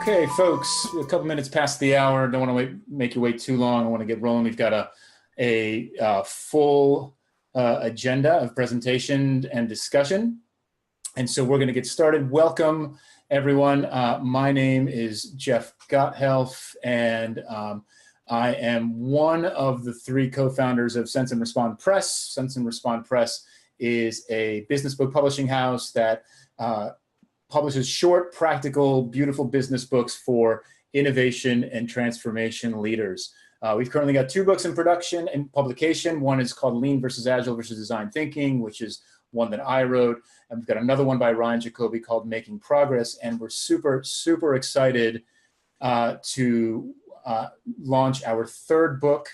Okay, folks, a couple minutes past the hour. Don't want to make you wait too long. I want to get rolling. We've got a full agenda of presentation and discussion. And so we're going to get started. Welcome, everyone. My name is Jeff Gothelf, and I am one of the three co-founders of Sense and Respond Press. Sense and Respond Press is a business book publishing house that publishes short, practical, beautiful business books for innovation and transformation leaders. We've currently got 2 books in production and publication. One is called Lean versus Agile versus Design Thinking, which is one that I wrote. And we've got another one by Ryan Jacoby called Making Progress. And we're super, super excited to launch our 3rd book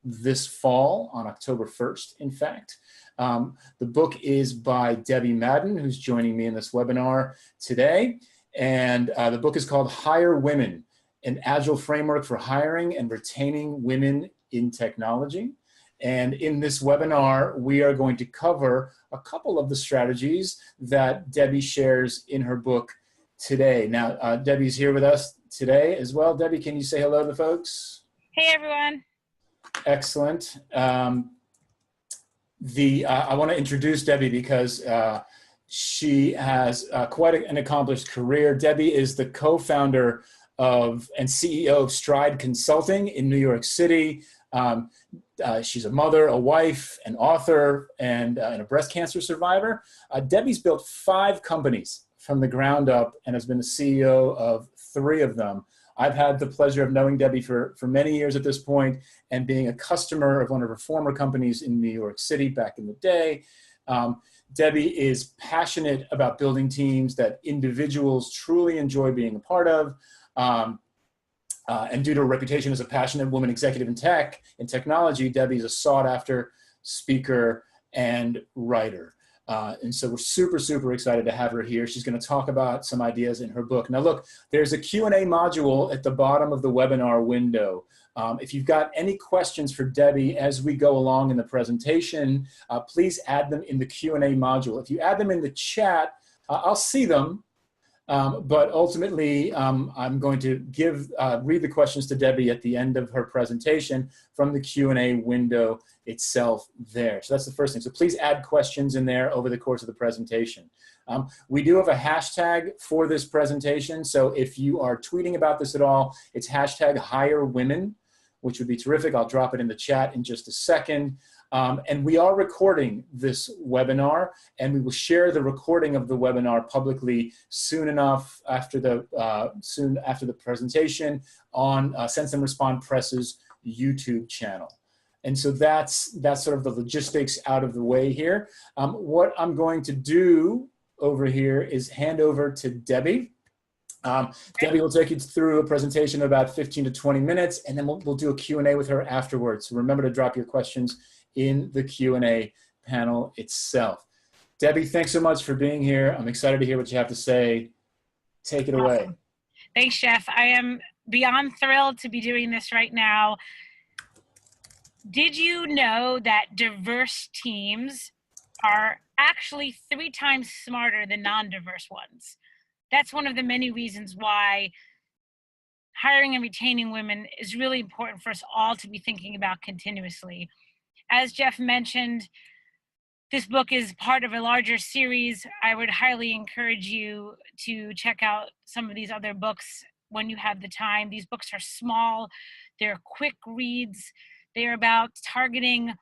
this fall on October 1st, in fact. The book is by Debbie Madden, who's joining me in this webinar today. And the book is called Hire Women, an Agile Framework for Hiring and Retaining Women in Technology. And in this webinar, we are going to cover a couple of the strategies that Debbie shares in her book today. Now, Debbie's here with us today as well. Debbie, can you say hello to the folks? Hey, everyone. Excellent. I want to introduce Debbie because she has quite an accomplished career. Debbie is the co-founder of and CEO of Stride Consulting in New York City. She's a mother, a wife, an author, and a breast cancer survivor. Debbie's built 5 companies from the ground up and has been the CEO of 3 of them. I've had the pleasure of knowing Debbie for many years at this point and being a customer of one of her former companies in New York City back in the day. Debbie is passionate about building teams that individuals truly enjoy being a part of. And due to her reputation as a passionate woman executive in tech and technology, Debbie is a sought-after speaker and writer. And so we're super, super excited to have her here. She's going to talk about some ideas in her book. Now, look, there's a Q&A module at the bottom of the webinar window. If you've got any questions for Debbie as we go along in the presentation, please add them in the Q&A module. If you add them in the chat, I'll see them. But ultimately, I'm going to read the questions to Debbie at the end of her presentation from the Q&A window itself there. So that's the first thing. So please add questions in there over the course of the presentation. We do have a hashtag for this presentation. So if you are tweeting about this at all, it's hashtag #HireWomen, which would be terrific. I'll drop it in the chat in just a second. And we are recording this webinar, and we will share the recording of the webinar publicly soon enough after the presentation on Sense and Respond Press's YouTube channel. And so that's sort of the logistics out of the way here. What I'm going to do over here is hand over to Debbie. Debbie will take you through a presentation of about 15 to 20 minutes, and then we'll do a Q&A with her afterwards. So remember to drop your questions in the Q&A panel itself. Debbie, thanks so much for being here. I'm excited to hear what you have to say. Take it away. Awesome. Thanks, Jeff. I am beyond thrilled to be doing this right now. Did you know that diverse teams are actually 3 times smarter than non-diverse ones? That's one of the many reasons why hiring and retaining women is really important for us all to be thinking about continuously. As Jeff mentioned, this book is part of a larger series. I would highly encourage you to check out some of these other books when you have the time. These books are small, they're quick reads, they're about targeting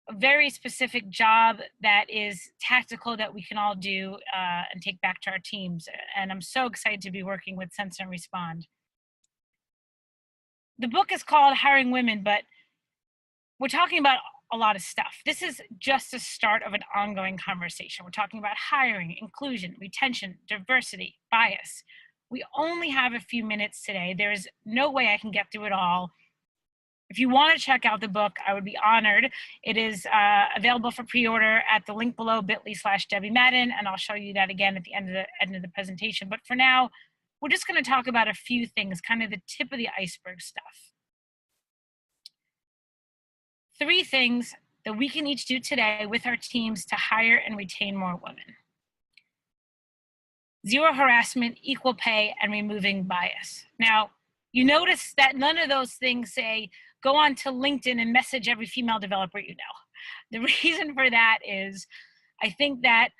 a very specific job that is tactical that we can all do and take back to our teams. And I'm so excited to be working with Sense and Respond. The book is called Hiring Women, but we're talking about a lot of stuff. This is just the start of an ongoing conversation. We're talking about hiring, inclusion, retention, diversity, bias. We only have a few minutes today. There's no way I can get through it all. If you want to check out the book, I would be honored. It is available for pre-order at the link below, bit.ly/Debbie Madden, and I'll show you that again at the end of the presentation. But for now, we're just going to talk about a few things, kind of the tip of the iceberg stuff. 3 things that we can each do today with our teams to hire and retain more women. zero harassment, equal pay, and removing bias. Now, you notice that none of those things say, go on to LinkedIn and message every female developer you know. The reason for that is I think that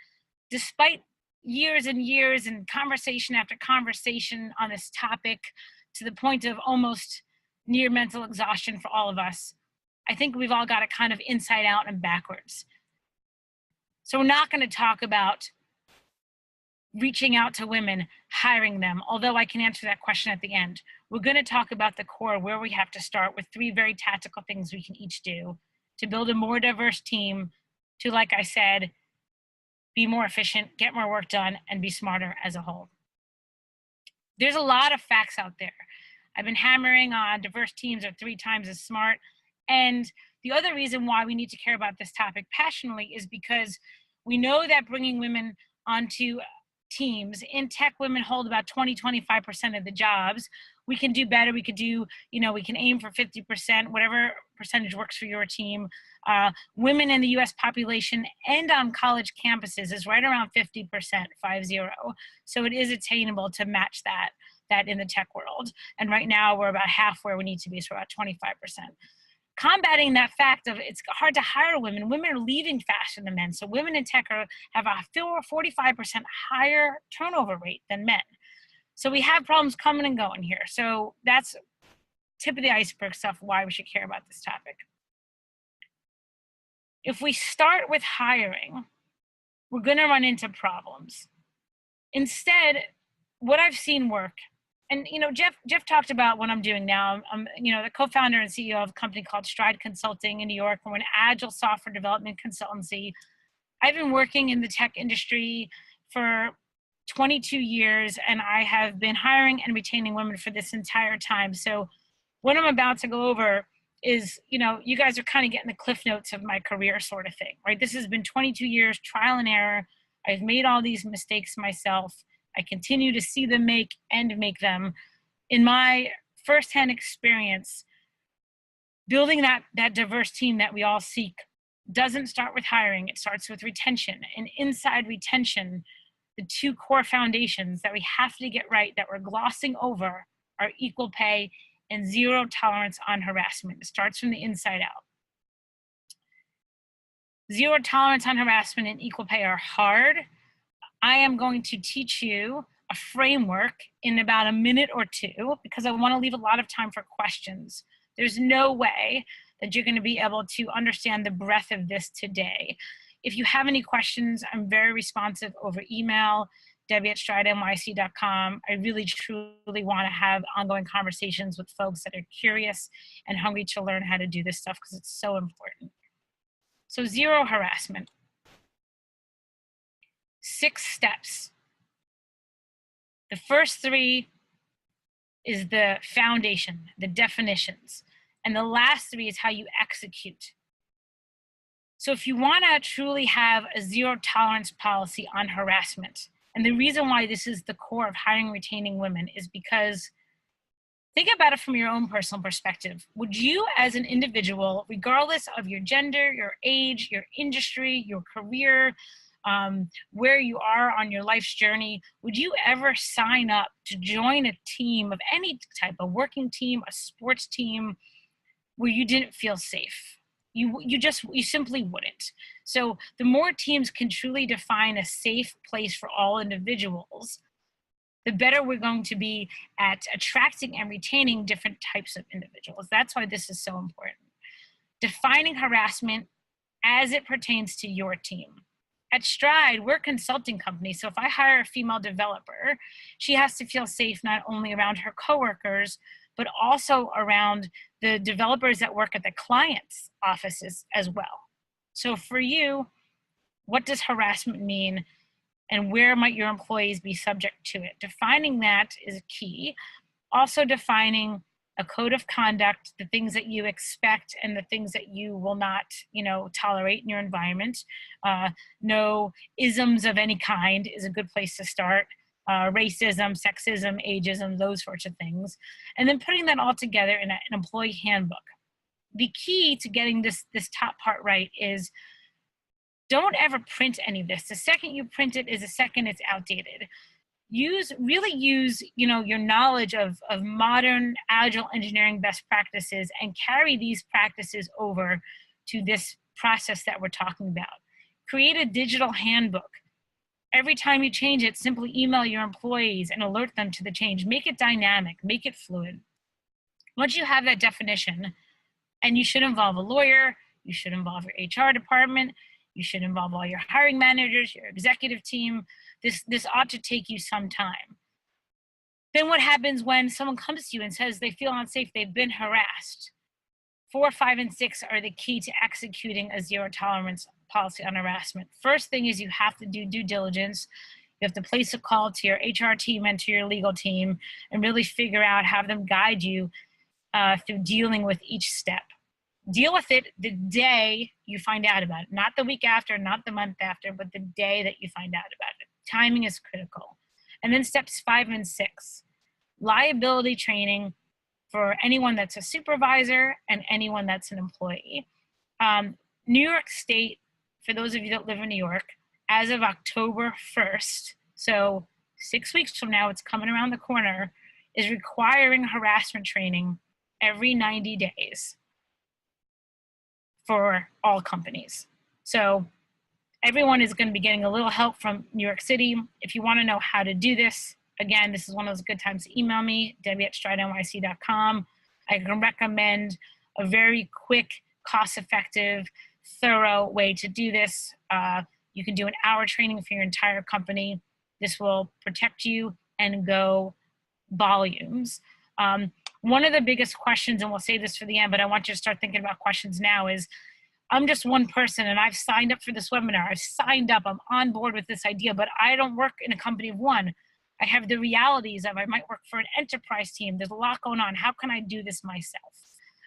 despite years and years and conversation after conversation on this topic, to the point of almost near mental exhaustion for all of us, I think we've all got it kind of inside out and backwards. So we're not going to talk about reaching out to women, hiring them, although I can answer that question at the end. We're going to talk about the core, where we have to start with 3 very tactical things we can each do to build a more diverse team, to, like I said, be more efficient, get more work done, and be smarter as a whole. There's a lot of facts out there. I've been hammering on diverse teams are 3 times as smart. And the other reason why we need to care about this topic passionately is because we know that bringing women onto teams in tech, women hold about 20-25% of the jobs. We can do better. We could do, we can aim for 50%, whatever percentage works for your team. Women in the US population and on college campuses is right around 50%, 50. So it is attainable to match that in the tech world. And right now we're about half where we need to be, so about 25%. Combating that fact of it's hard to hire women. Women are leaving faster than men. So women in tech have a 45% higher turnover rate than men. So we have problems coming and going here. So that's tip of the iceberg stuff, why we should care about this topic. If we start with hiring, we're going to run into problems. Instead, what I've seen work, and Jeff talked about what I'm doing now. I'm the co-founder and CEO of a company called Stride Consulting in New York. We're an agile software development consultancy. I've been working in the tech industry for 22 years, and I have been hiring and retaining women for this entire time. So what I'm about to go over is, you guys are kind of getting the cliff notes of my career sort of thing, right? This has been 22 years, trial and error. I've made all these mistakes myself. I continue to see them make them. In my firsthand experience, building that diverse team that we all seek doesn't start with hiring. It starts with retention. And inside retention, the 2 core foundations that we have to get right, that we're glossing over, are equal pay and zero tolerance on harassment. It starts from the inside out. Zero tolerance on harassment and equal pay are hard. I am going to teach you a framework in about a minute or 2 because I want to leave a lot of time for questions. There's no way that you're going to be able to understand the breadth of this today. If you have any questions, I'm very responsive over email, Debbie@stridenyc.com. I really, truly want to have ongoing conversations with folks that are curious and hungry to learn how to do this stuff because it's so important. So zero harassment. 6 steps. The first 3 is the foundation, the definitions. And the last 3 is how you execute. So if you want to truly have a zero tolerance policy on harassment, and the reason why this is the core of hiring and retaining women is because, think about it from your own personal perspective. Would you as an individual, regardless of your gender, your age, your industry, your career, where you are on your life's journey, would you ever sign up to join a team of any type, a working team, a sports team, where you didn't feel safe? You simply wouldn't. So the more teams can truly define a safe place for all individuals, the better we're going to be at attracting and retaining different types of individuals. That's why this is so important. Defining harassment as it pertains to your team. At Stride, we're a consulting company. So if I hire a female developer, she has to feel safe not only around her coworkers, but also around the developers that work at the client's offices as well. So for you, what does harassment mean, and where might your employees be subject to it? Defining that is key. Also defining a code of conduct, the things that you expect and the things that you will not, tolerate in your environment. No isms of any kind is a good place to start. Racism, sexism, ageism, those sorts of things. And then putting that all together in an employee handbook. The key to getting this top part right is don't ever print any of this. The second you print it is the second it's outdated. really use, you know, your knowledge of modern agile engineering best practices and carry these practices over to this process that we're talking about. Create a digital handbook. Every time you change it, simply email your employees and alert them to the change. Make it dynamic, make it fluid. Once you have that definition, and you should involve a lawyer, you should involve your HR department, you should involve all your hiring managers, your executive team. This ought to take you some time. Then what happens when someone comes to you and says they feel unsafe, they've been harassed? 4, 5, and 6 are the key to executing a zero tolerance policy on harassment. First thing is you have to do due diligence. You have to place a call to your HR team and to your legal team and really figure out, have them guide you through dealing with each step. Deal with it the day you find out about it, not the week after, not the month after, but the day that you find out about it. Timing is critical. And then steps 5 and 6, liability training for anyone that's a supervisor and anyone that's an employee. New York State, for those of you that live in New York, as of October 1st, so 6 weeks from now, it's coming around the corner, is requiring harassment training every 90 days for all companies. So everyone is going to be getting a little help from New York City. If you want to know how to do this, again, this is one of those good times to email me, debbie@stridenyc.com. I can recommend a very quick, cost-effective, thorough way to do this. You can do an hour training for your entire company. This will protect you and go volumes. One of the biggest questions, and we'll save this for the end, but I want you to start thinking about questions now, is I'm just one person and I've signed up for this webinar. I've signed up, I'm on board with this idea, but I don't work in a company of one. I have the realities of I might work for an enterprise team. There's a lot going on. How can I do this myself?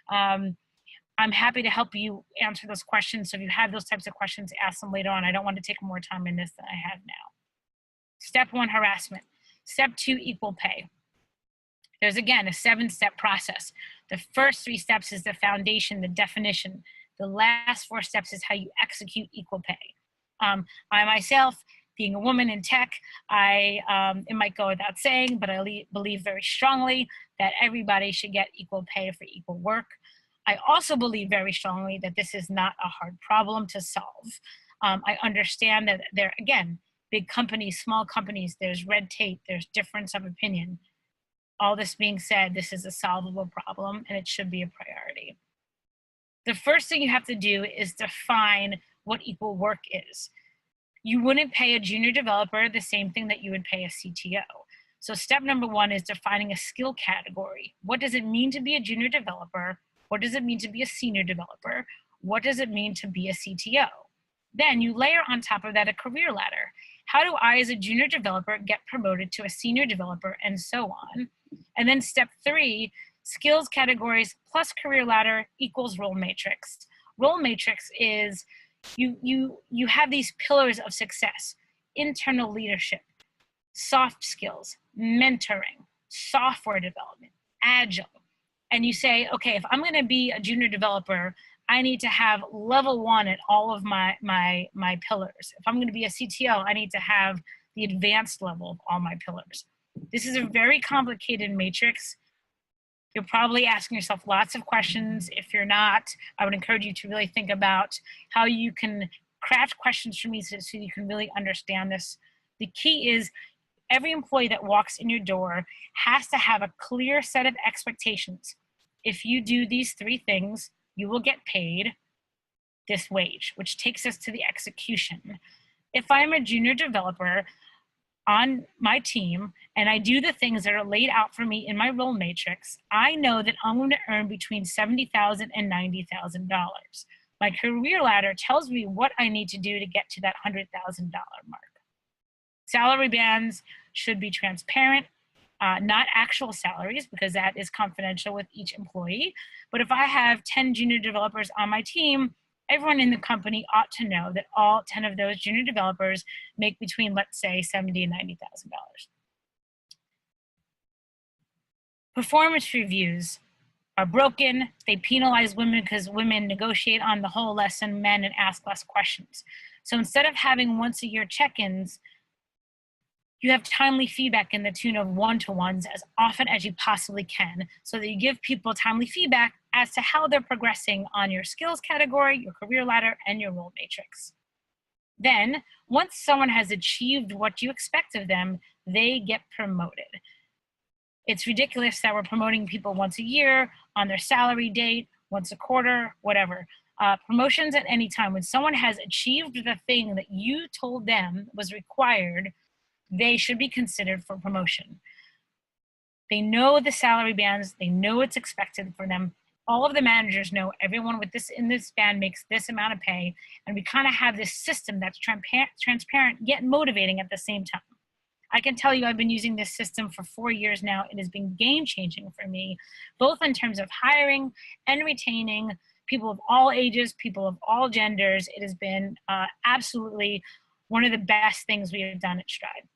I'm happy to help you answer those questions. So if you have those types of questions, ask them later on. I don't want to take more time in this than I have now. Step 1, harassment. Step 2, equal pay. There's, again, a 7-step process. The first 3 steps is the foundation, the definition. The last 4 steps is how you execute equal pay. I myself, being a woman in tech, it might go without saying, but I believe very strongly that everybody should get equal pay for equal work. I also believe very strongly that this is not a hard problem to solve. I understand that there, again, big companies, small companies, there's red tape, there's difference of opinion. All this being said, this is a solvable problem and it should be a priority. The first thing you have to do is define what equal work is. You wouldn't pay a junior developer the same thing that you would pay a CTO. So step number 1 is defining a skill category. What does it mean to be a junior developer? What does it mean to be a senior developer? What does it mean to be a CTO? Then you layer on top of that a career ladder. How do I, as a junior developer, get promoted to a senior developer, and so on? And then step 3, skills categories plus career ladder equals role matrix. Role matrix is you have these pillars of success: internal leadership, soft skills, mentoring, software development, agile. And you say, okay, if I'm going to be a junior developer, I need to have level 1 at all of my pillars. If I'm going to be a CTO, I need to have the advanced level of all my pillars. This is a very complicated matrix. You're probably asking yourself lots of questions. If you're not, I would encourage you to really think about how you can craft questions for me so you can really understand this. The key is every employee that walks in your door has to have a clear set of expectations. If you do these 3 things, you will get paid this wage, which takes us to the execution. If I'm a junior developer on my team and I do the things that are laid out for me in my role matrix, I know that I'm going to earn between $70,000 and $90,000. My career ladder tells me what I need to do to get to that $100,000 mark. Salary bands should be transparent, not actual salaries, because that is confidential with each employee. But if I have 10 junior developers on my team, everyone in the company ought to know that all 10 of those junior developers make between, let's say, $70,000 and $90,000. Performance reviews are broken. They penalize women because women negotiate on the whole less than men and ask less questions. So instead of having once-a-year check-ins, You have timely feedback in the tune of one-to-ones as often as you possibly can, so that you give people timely feedback as to how they're progressing on your skills category, your career ladder, and your role matrix. Then, once someone has achieved what you expect of them, they get promoted. It's ridiculous that we're promoting people once a year, on their salary date, once a quarter, whatever. Promotions at any time. When someone has achieved the thing that you told them was required, they should be considered for promotion. They know the salary bands, they know what's expected for them. All of the managers know everyone with this in this band makes this amount of pay, and we kind of have this system that's transparent yet motivating at the same time. I can tell you I've been using this system for 4 years now. It has been game-changing for me, both in terms of hiring and retaining people of all ages, people of all genders. It has been absolutely one of the best things we have done at Stride.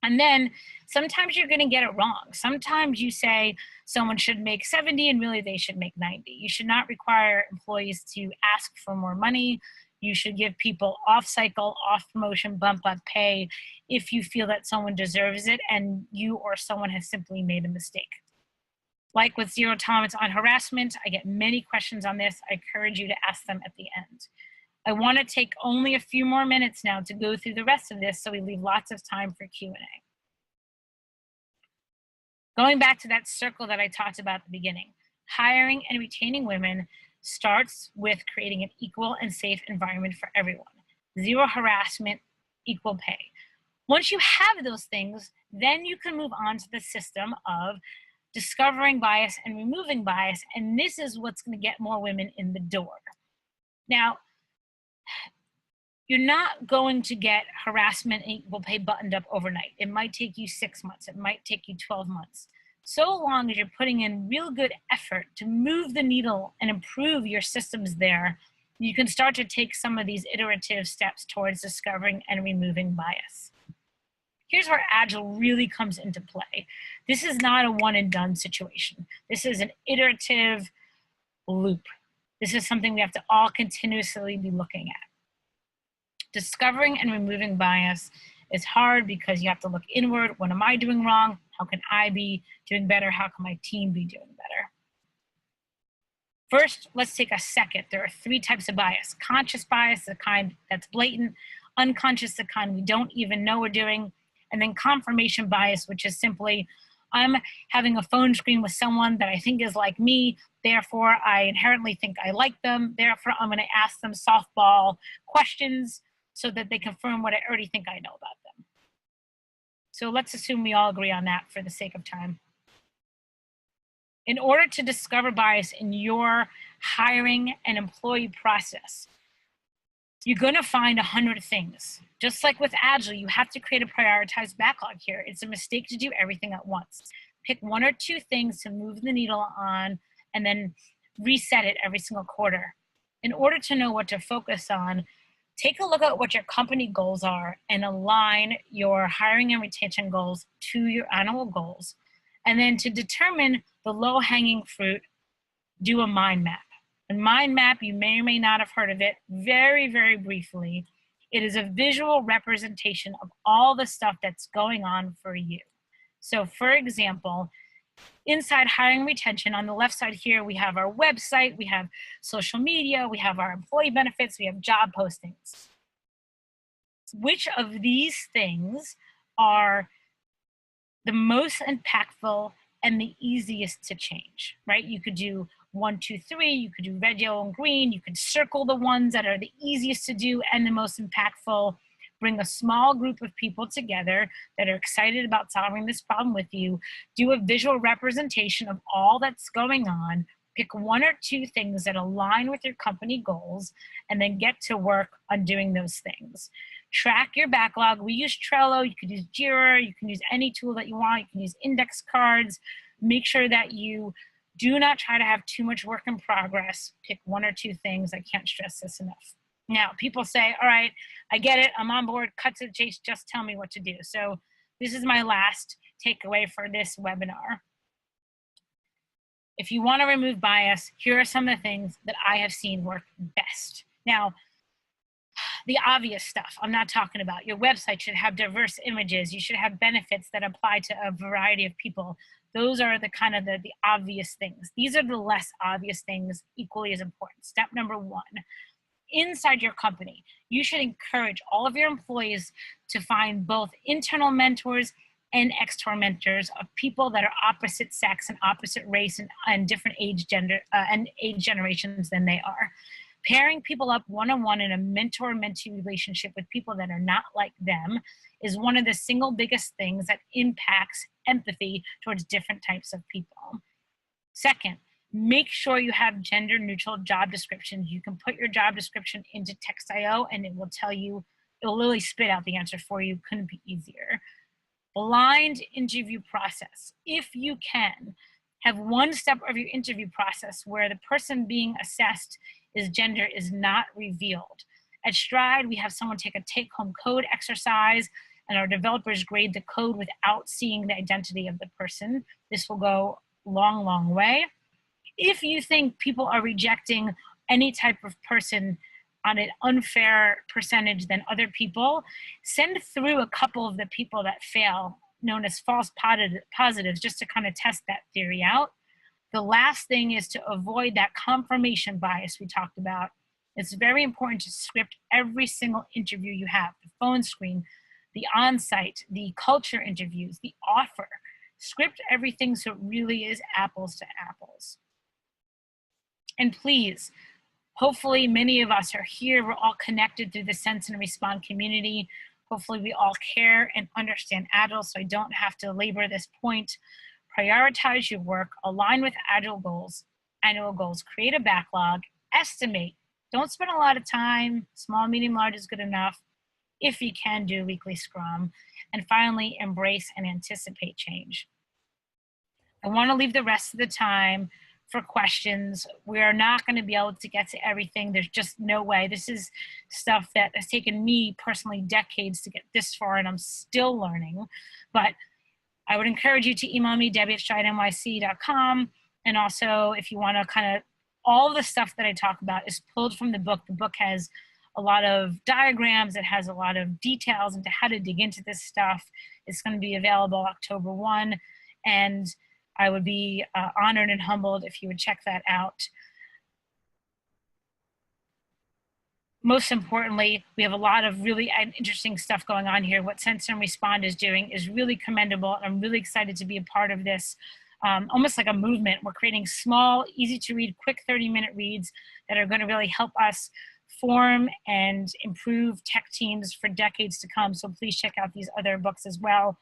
And then sometimes you're going to get it wrong. Sometimes you say someone should make 70 and really they should make 90. You should not require employees to ask for more money. You should give people off-cycle, off-promotion, bump-up pay if you feel that someone deserves it and you or someone has simply made a mistake. Like with zero tolerance on harassment, I get many questions on this. I encourage you to ask them at the end. I want to take only a few more minutes now to go through the rest of this so we leave lots of time for Q&A. Going back to that circle that I talked about at the beginning, hiring and retaining women starts with creating an equal and safe environment for everyone. Zero harassment, equal pay. Once you have those things, then you can move on to the system of discovering bias and removing bias, and this is what's going to get more women in the door. Now, you're not going to get harassment and equal pay buttoned up overnight. It might take you 6 months. It might take you 12 months. So long as you're putting in real good effort to move the needle and improve your systems there, you can start to take some of these iterative steps towards discovering and removing bias. Here's where Agile really comes into play. This is not a one and done situation. This is an iterative loop. This is something we have to all continuously be looking at. Discovering and removing bias is hard because you have to look inward. What am I doing wrong? How can I be doing better? How can my team be doing better? First, let's take a second. There are 3 types of bias. Conscious bias, the kind that's blatant. Unconscious, the kind we don't even know we're doing. And then confirmation bias, which is simply, I'm having a phone screen with someone that I think is like me, therefore I inherently think I like them, therefore I'm going to ask them softball questions so that they confirm what I already think I know about them. So let's assume we all agree on that for the sake of time. In order to discover bias in your hiring and employee process, you're going to find 100 things. Just like with Agile, you have to create a prioritized backlog here. It's a mistake to do everything at once. Pick 1 or 2 things to move the needle on and then reset it every single quarter. In order to know what to focus on, take a look at what your company goals are and align your hiring and retention goals to your annual goals. And then to determine the low-hanging fruit, do a mind map. A mind map, you may or may not have heard of it, very, very briefly. It is a visual representation of all the stuff that's going on for you. So for example, inside hiring and retention, on the left side here, we have our website, we have social media, we have our employee benefits, we have job postings. Which of these things are the most impactful and the easiest to change, right? You could do 1, 2, 3, you could do red, yellow, and green. You could circle the ones that are the easiest to do and the most impactful. Bring a small group of people together that are excited about solving this problem with you. Do a visual representation of all that's going on. Pick 1 or 2 things that align with your company goals, and then get to work on doing those things. Track your backlog. We use Trello. You could use Jira. You can use any tool that you want. You can use index cards. Make sure that you do not try to have too much work in progress. Pick 1 or 2 things. I can't stress this enough. Now, people say, all right, I get it. I'm on board. Cut to the chase. Just tell me what to do. So this is my last takeaway for this webinar. If you want to remove bias, here are some of the things that I have seen work best. Now, the obvious stuff I'm not talking about. Your website should have diverse images. You should have benefits that apply to a variety of people. Those are the kind of the obvious things. These are the less obvious things, equally as important. Step number one, inside your company, you should encourage all of your employees to find both internal mentors and external mentors of people that are opposite sex and opposite race and different age, gender, and age generations than they are. Pairing people up one-on-one in a mentor-mentee relationship with people that are not like them is one of the single biggest things that impacts empathy towards different types of people. Second, make sure you have gender-neutral job descriptions. You can put your job description into Text.io and it will tell you, it will literally spit out the answer for you. Couldn't be easier. Blind interview process. If you can, have one step of your interview process where the person being assessed is gender is not revealed. At Stride, we have someone take a take-home code exercise and our developers grade the code without seeing the identity of the person. This will go a long, long way. If you think people are rejecting any type of person on an unfair percentage than other people, send through a couple of the people that fail, known as false positives, just to kind of test that theory out. The last thing is to avoid that confirmation bias we talked about. It's very important to script every single interview you have, the phone screen, the on-site, the culture interviews, the offer. Script everything so it really is apples to apples. And please, hopefully many of us are here. We're all connected through the Sense and Respond community. Hopefully we all care and understand Agile, so I don't have to labor this point. Prioritize your work, align with Agile goals, annual goals, create a backlog, estimate. Don't spend a lot of time. Small, medium, large is good enough. If you can, do weekly Scrum. And finally, embrace and anticipate change. I want to leave the rest of the time for questions. We are not going to be able to get to everything. There's just no way. This is stuff that has taken me personally decades to get this far, and I'm still learning. But I would encourage you to email me, debbie@stridenyc.com. And also, if you want to kind of, all the stuff that I talk about is pulled from the book. The book has a lot of diagrams. It has a lot of details into how to dig into this stuff. It's going to be available October 1. And I would be honored and humbled if you would check that out. Most importantly, we have a lot of really interesting stuff going on here. What Sense and Respond is doing is really commendable. I'm really excited to be a part of this, almost like a movement. We're creating small, easy to read, quick 30-minute reads that are going to really help us form and improve tech teams for decades to come. So please check out these other books as well.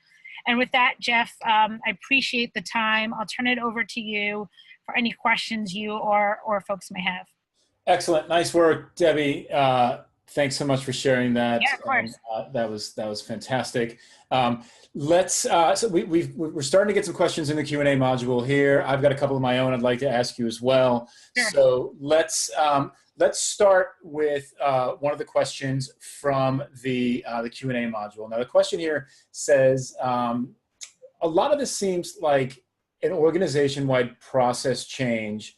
And with that, Jeff, I appreciate the time. I'll turn it over to you for any questions you or folks may have. Excellent. Nice work, Debbie. Thanks so much for sharing that. Yeah, of course. That was fantastic. So we're starting to get some questions in the Q&A module here. I've got a couple of my own I'd like to ask you as well. Sure. So let's start with one of the questions from the Q&A module. Now the question here says, a lot of this seems like an organization-wide process change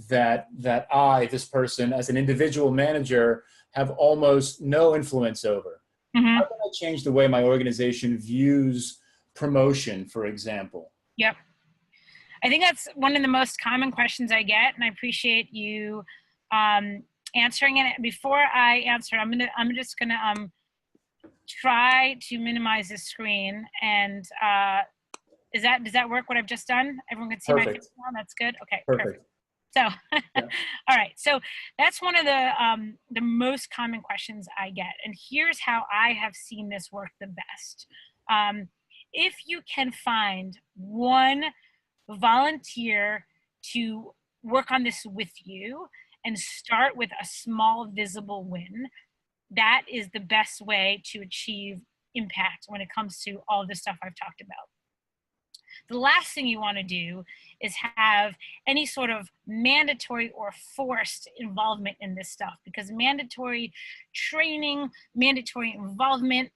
that I, this person, as an individual manager, have almost no influence over. Mm-hmm. How can I change the way my organization views promotion, for example? Yep. I think that's one of the most common questions I get, and I appreciate you answering it. Before I answer, I'm just gonna try to minimize the screen. And does that work? What I've just done? Everyone can see Perfect. My face now. That's good. Okay. Perfect. So, yeah. All right. So that's one of the most common questions I get. And here's how I have seen this work the best. If you can find one volunteer to work on this with you and start with a small visible win, that is the best way to achieve impact when it comes to all the stuff I've talked about. The last thing you want to do is have any sort of mandatory or forced involvement in this stuff, because mandatory training, mandatory involvement,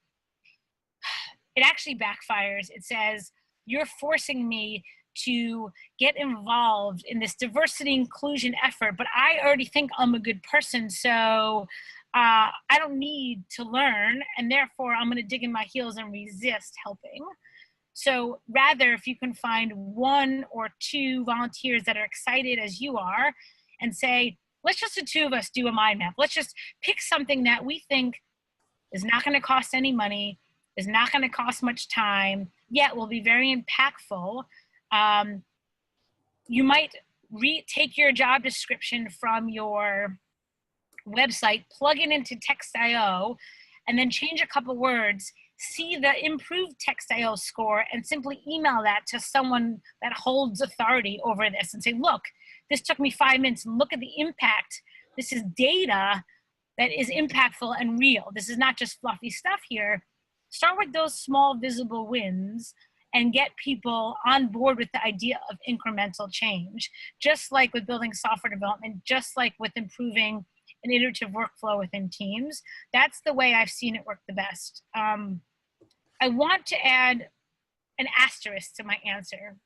it actually backfires. It says, you're forcing me to get involved in this diversity inclusion effort, but I already think I'm a good person, so I don't need to learn, and therefore I'm going to dig in my heels and resist helping. So rather, if you can find 1 or 2 volunteers that are excited as you are and say, let's just the 2 of us do a mind map. Let's just pick something that we think is not going to cost any money, is not going to cost much time, yet will be very impactful. You might take your job description from your website, plug it into Text.io, and then change a couple words, see the improved Text.io score, and simply email that to someone that holds authority over this and say, look, this took me 5 minutes, and look at the impact. This is data that is impactful and real. This is not just fluffy stuff here. Start with those small visible wins and get people on board with the idea of incremental change, just like with building software development, just like with improving an iterative workflow within teams. That's the way I've seen it work the best. I want to add an asterisk to my answer.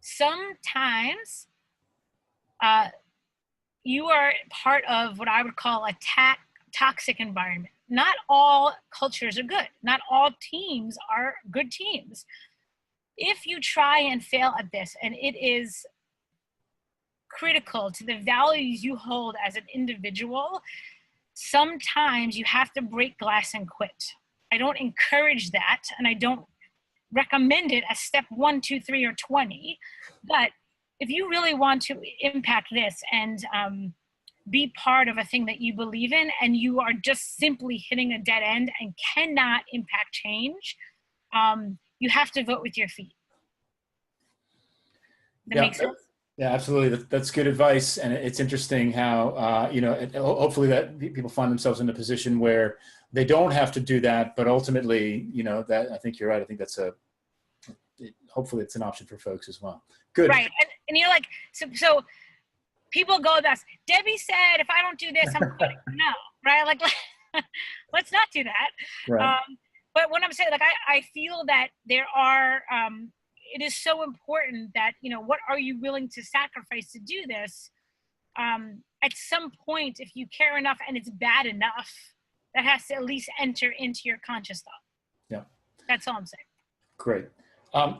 Sometimes you are part of what I would call a toxic environment. Not all cultures are good. Not all teams are good teams. If you try and fail at this, and it is critical to the values you hold as an individual, sometimes you have to break glass and quit. I don't encourage that, and I don't recommend it as step 1, 2, 3, or 20. But if you really want to impact this and be part of a thing that you believe in, and you are just simply hitting a dead end and cannot impact change, you have to vote with your feet. That makes sense? Yeah, absolutely. That's good advice. And it's interesting how, hopefully that people find themselves in a position where they don't have to do that, but ultimately, that I think you're right. I think that's hopefully it's an option for folks as well. Good. Right. And you're like, so people go with us. Debbie said, if I don't do this, I'm quitting. No, right? Like, let's not do that. Right. But what I'm saying, like, I feel that there are, it is so important that, what are you willing to sacrifice to do this? At some point, if you care enough and it's bad enough, that has to at least enter into your conscious thought. Yeah. That's all I'm saying. Great.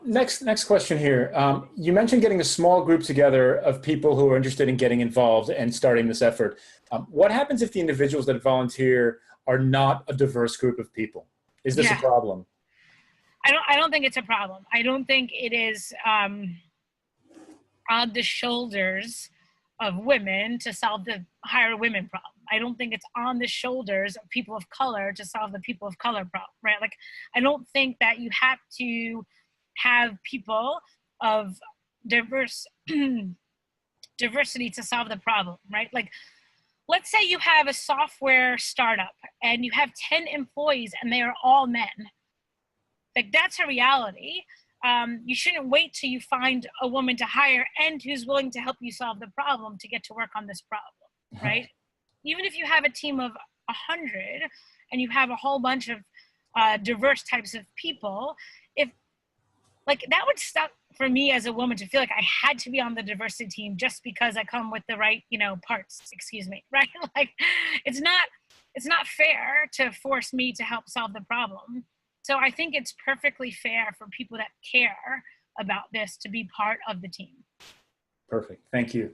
Next question here. You mentioned getting a small group together of people who are interested in getting involved and starting this effort. What happens if the individuals that volunteer are not a diverse group of people? Is this a problem? I don't think it's a problem. I don't think it is on the shoulders of women to solve the hire women problem. I don't think it's on the shoulders of people of color to solve the people of color problem, right? Like, I don't think that you have to have people of diversity to solve the problem, right? Like, let's say you have a software startup and you have 10 employees and they are all men. Like, that's a reality. You shouldn't wait till you find a woman to hire and who's willing to help you solve the problem to get to work on this problem, right? Even if you have a team of 100 and you have a whole bunch of diverse types of people, that would stop for me as a woman to feel like I had to be on the diversity team just because I come with the right, parts, right? Like, it's not fair to force me to help solve the problem. So I think it's perfectly fair for people that care about this to be part of the team. Perfect. Thank you.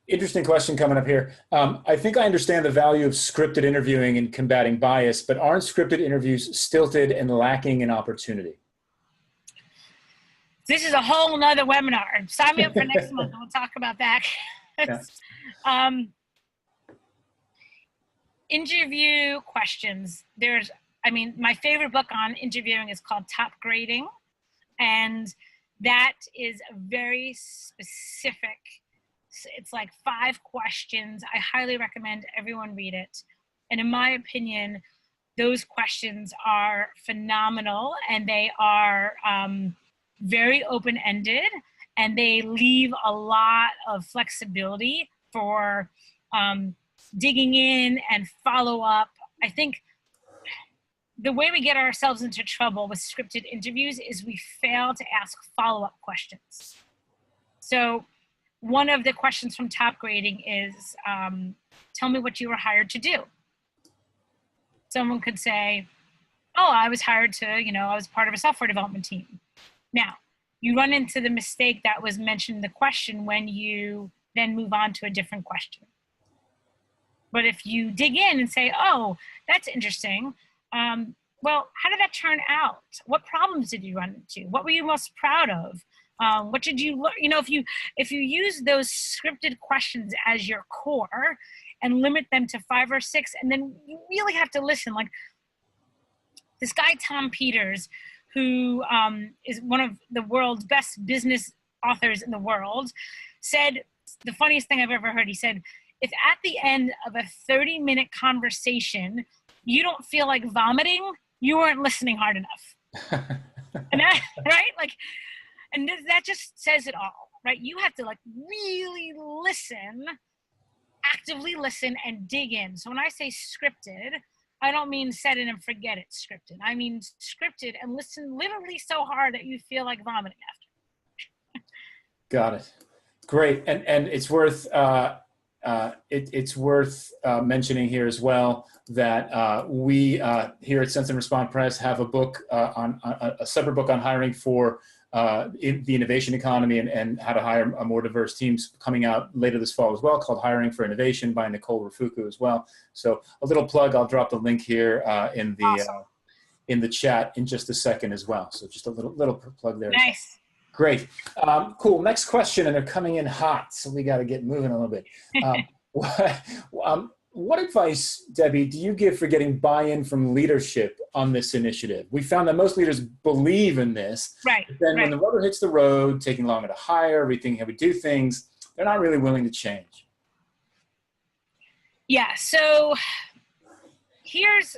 Interesting question coming up here. I think I understand the value of scripted interviewing in combating bias, but aren't scripted interviews stilted and lacking in opportunity? This is a whole nother webinar. Sign me up for next month. We'll talk about that. Interview questions. My favorite book on interviewing is called Top Grading. And that is a very specific, it's like 5 questions. I highly recommend everyone read it. And in my opinion, those questions are phenomenal, and they are very open-ended, and they leave a lot of flexibility for digging in and follow up. I think the way we get ourselves into trouble with scripted interviews is we fail to ask follow-up questions. So one of the questions from top grading is, tell me what you were hired to do. Someone could say, oh, I was hired to, I was part of a software development team. Now, you run into the mistake that was mentioned in the question when you then move on to a different question. But if you dig in and say, oh, that's interesting. Well, how did that turn out? What problems did you run into? What were you most proud of? What did you learn? If you use those scripted questions as your core and limit them to 5 or 6, and then you really have to listen. Like this guy, Tom Peters, who is one of the world's best business authors in the world, said the funniest thing I've ever heard. He said, if at the end of a 30-minute conversation, you don't feel like vomiting, you weren't listening hard enough. And that, right? Like, and that just says it all, right? You have to like really listen, actively listen and dig in. So when I say scripted, I don't mean set it and forget it scripted. I mean scripted and listen literally so hard that you feel like vomiting after. Got it. Great. And it's worth it's worth mentioning here as well that we here at Sense and Respond Press have a book on a separate book on hiring for the innovation economy and how to hire more diverse teams coming out later this fall as well, called Hiring for Innovation by Nicole Rafuku as well. So a little plug, I'll drop the link here in the chat in just a second as well. So just a little plug there. Nice. Great. Cool. Next question, and they're coming in hot, so we got to get moving a little bit. What advice, Debbie, do you give for getting buy-in from leadership on this initiative? We found that most leaders believe in this. Right. But then when the rubber hits the road, taking longer to hire, rethinking how we do things, they're not really willing to change. Yeah. So here's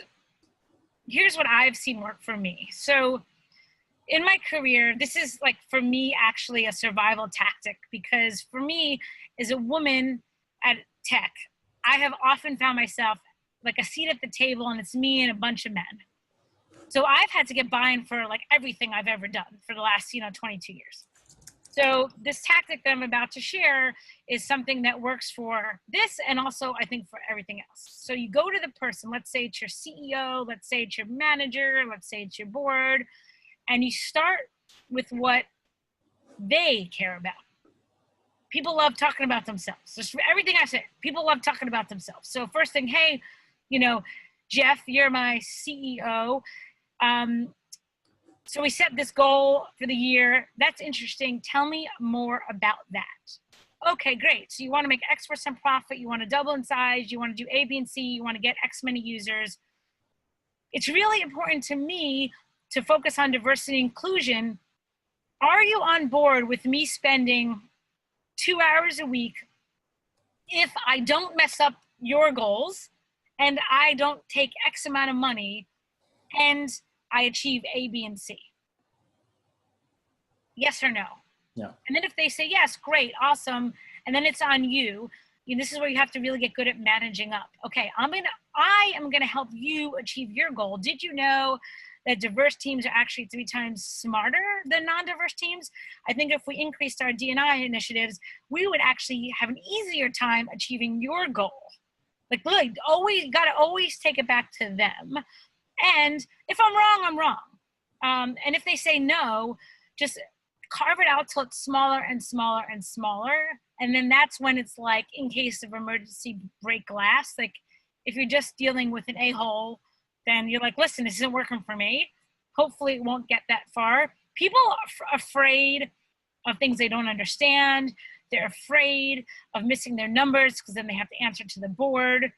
what I've seen work for me. So in my career, this is like, for me, actually a survival tactic, because for me, as a woman at tech, I have often found myself like a seat at the table and it's me and a bunch of men. So I've had to get buy-in for like everything I've ever done for the last, 22 years. So this tactic that I'm about to share is something that works for this and also I think for everything else. So you go to the person, let's say it's your CEO, let's say it's your manager, let's say it's your board, and you start with what they care about. People love talking about themselves. Just everything I say, people love talking about themselves. So first thing, hey, Jeff, you're my CEO. So we set this goal for the year. That's interesting. Tell me more about that. Okay, great. So you want to make X% profit. You want to double in size. You want to do A, B, and C. You want to get X many users. It's really important to me to focus on diversity and inclusion. Are you on board with me spending 2 hours a week if I don't mess up your goals and I don't take X amount of money and I achieve A, B, and C? Yes or no? Yeah. And then if they say yes, great, awesome. And then it's on you. This is where you have to really get good at managing up. Okay, I am gonna help you achieve your goal. Did you know that diverse teams are actually 3 times smarter than non-diverse teams? I think if we increased our D&I initiatives, we would actually have an easier time achieving your goal. Like, look, gotta always take it back to them. And if I'm wrong, I'm wrong. And if they say no, just carve it out till it's smaller and smaller and smaller. And then that's when it's like, in case of emergency, break glass. Like, if you're just dealing with an a-hole, then you're like, listen, this isn't working for me. Hopefully it won't get that far. People are afraid of things they don't understand. They're afraid of missing their numbers because then they have to answer to the board.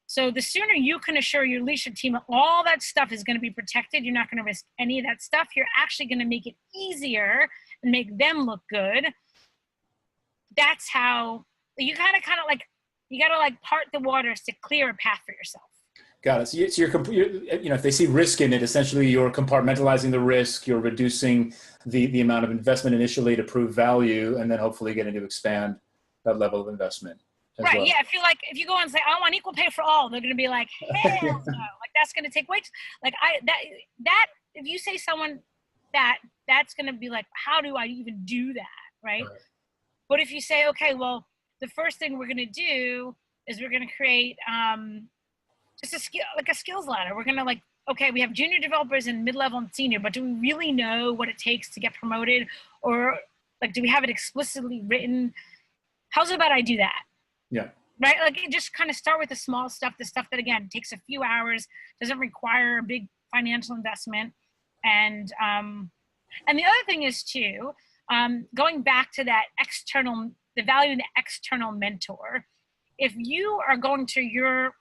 So the sooner you can assure your leadership team that all that stuff is going to be protected, you're not going to risk any of that stuff. You're actually going to make it easier and make them look good. That's how you kind of like, you got to like part the waters to clear a path for yourself. Got it. So you're, if they see risk in it, essentially you're compartmentalizing the risk, you're reducing the amount of investment initially to prove value, and then hopefully getting to expand that level of investment. Right. Well. Yeah. If you go and say, I want equal pay for all, they're going to be like, hell no. Like, that's going to take way too, like if you say someone that's going to be like, how do I even do that? Right. But if you say, okay, well, the first thing we're going to do is we're going to create just a skill, like a skills ladder. We're going to like, okay, we have junior developers and mid-level and senior, but do we really know what it takes to get promoted? Or like, do we have it explicitly written? How's about I do that? Yeah. Right? Like, just kind of start with the small stuff, the stuff that, again, takes a few hours, doesn't require a big financial investment. And the other thing is too, going back to that external, the value in the external mentor. If you are going to your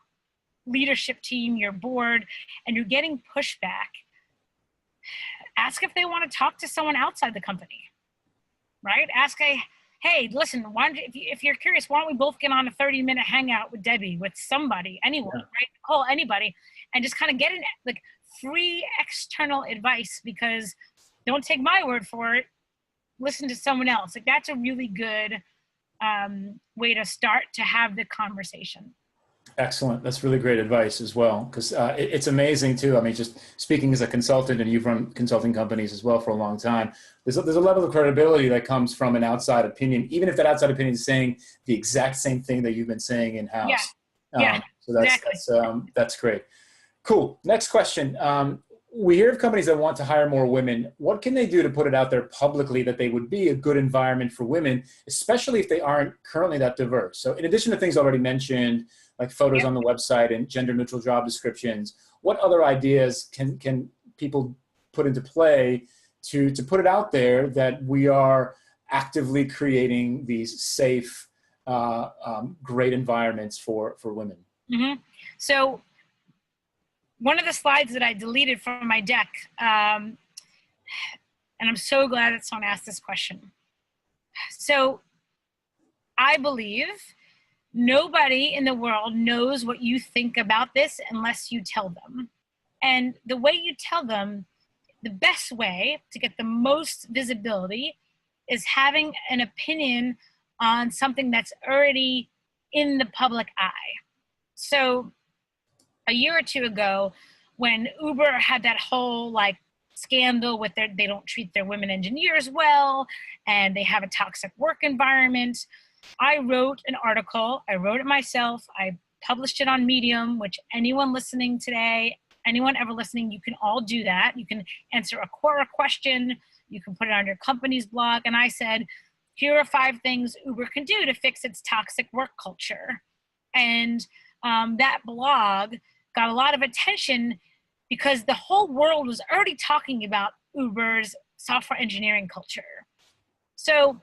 leadership team, your board, and you're getting pushback, ask if they want to talk to someone outside the company, right? Ask, hey, listen, why don't you, if you're curious, why don't we both get on a 30-minute hangout with Debbie, with somebody, anyone, right? Call anybody, and just kind of get like free external advice, because don't take my word for it. Listen to someone else. Like, that's a really good way to start to have the conversation. Excellent. That's really great advice as well, because it's amazing too. I mean, just speaking as a consultant, and you've run consulting companies as well for a long time, there's a level of credibility that comes from an outside opinion, even if that outside opinion is saying the exact same thing that you've been saying in-house. Yeah. So that's great. Cool. Next question. We hear of companies that want to hire more women. What can they do to put it out there publicly that they would be a good environment for women, especially if they aren't currently that diverse? So in addition to things already mentioned, like photos on the website and gender neutral job descriptions, what other ideas can people put into play to put it out there that we are actively creating these safe, great environments for women? Mm-hmm. So one of the slides that I deleted from my deck, and I'm so glad that someone asked this question. So I believe nobody in the world knows what you think about this unless you tell them. And the way you tell them, the best way to get the most visibility is having an opinion on something that's already in the public eye. So a year or two ago, when Uber had that whole like scandal with they don't treat their women engineers well, and they have a toxic work environment, I wrote an article. I wrote it myself. I published it on Medium, which anyone listening today, anyone ever listening, you can all do that. You can answer a Quora question. You can put it on your company's blog. And I said, here are 5 things Uber can do to fix its toxic work culture. And that blog got a lot of attention because the whole world was already talking about Uber's software engineering culture. So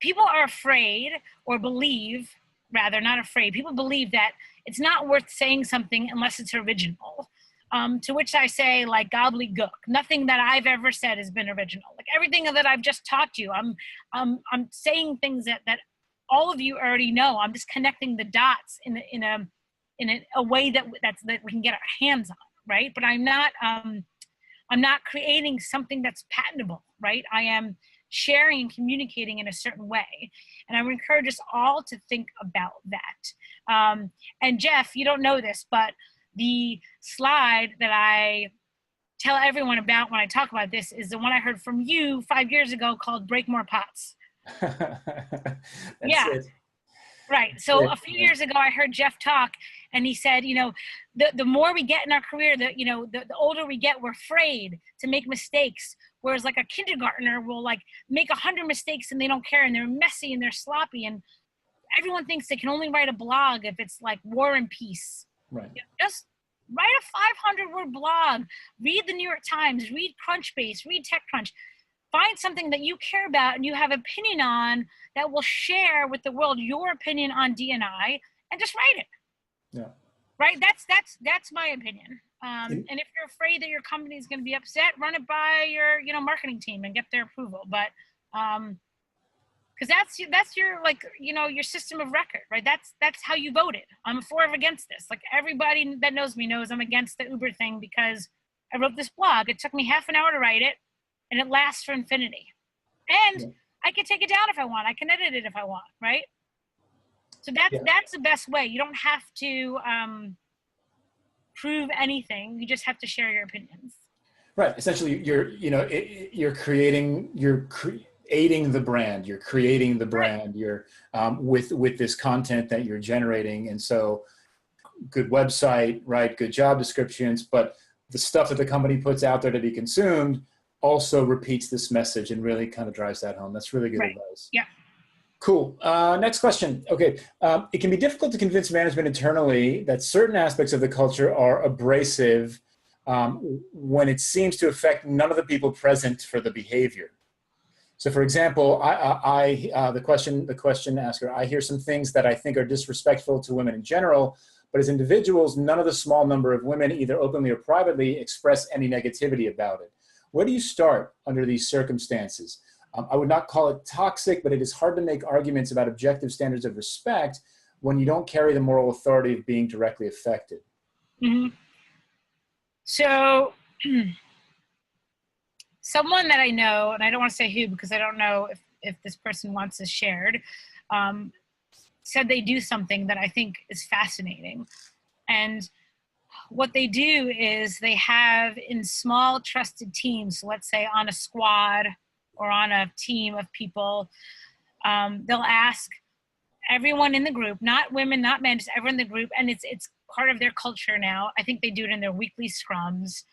people are afraid, or believe, rather, not afraid, people believe that it's not worth saying something unless it's original. To which I say, like, gobbledygook. Nothing that I've ever said has been original. Like, everything that I've just taught you, I'm saying things that all of you already know. I'm just connecting the dots in a way that we can get our hands on, right? But I'm not creating something that's patentable, right? I am sharing and communicating in a certain way. And I would encourage us all to think about that. And Jeff, you don't know this, but the slide that I tell everyone about when I talk about this is the one I heard from you 5 years ago called Break More Pots. Yeah. It. Right. So a few years ago, I heard Jeff talk, and he said, the more we get in our career, the older we get, we're afraid to make mistakes. Whereas like a kindergartner will like make 100 mistakes and they don't care, and they're messy and they're sloppy, and everyone thinks they can only write a blog if it's like War and Peace. Right. Just write a 500-word blog. Read the New York Times. Read Crunchbase. Read TechCrunch. Find something that you care about and you have opinion on that will share with the world your opinion on D&I, and just write it. Yeah. Right. That's my opinion. And if you're afraid that your company is going to be upset, run it by your marketing team and get their approval. But because that's your your system of record, right? That's how you voted. I'm for or against this. Like, everybody that knows me knows I'm against the Uber thing because I wrote this blog. It took me half an hour to write it, and it lasts for infinity. And I can take it down if I want. I can edit it if I want, right? So that's the best way. You don't have to prove anything. You just have to share your opinions. Right. Essentially, you're creating aiding the brand, you're creating the brand, you're with this content that you're generating. And so good website, right? Good job descriptions, but the stuff that the company puts out there to be consumed also repeats this message and really kind of drives that home. That's really good advice. Yeah. Cool. Next question. Okay. It can be difficult to convince management internally that certain aspects of the culture are abrasive when it seems to affect none of the people present for the behavior. So for example, the question asker, I hear some things that I think are disrespectful to women in general, but as individuals, none of the small number of women, either openly or privately, express any negativity about it. Where do you start under these circumstances? I would not call it toxic, but it is hard to make arguments about objective standards of respect when you don't carry the moral authority of being directly affected. Mm-hmm. So someone that I know, and I don't want to say who because I don't know if this person wants this shared, said they do something that I think is fascinating. And what they do is they have in small trusted teams, so let's say on a squad or on a team of people, they'll ask everyone in the group, not women, not men, just everyone in the group, and it's part of their culture now. I think they do it in their weekly scrums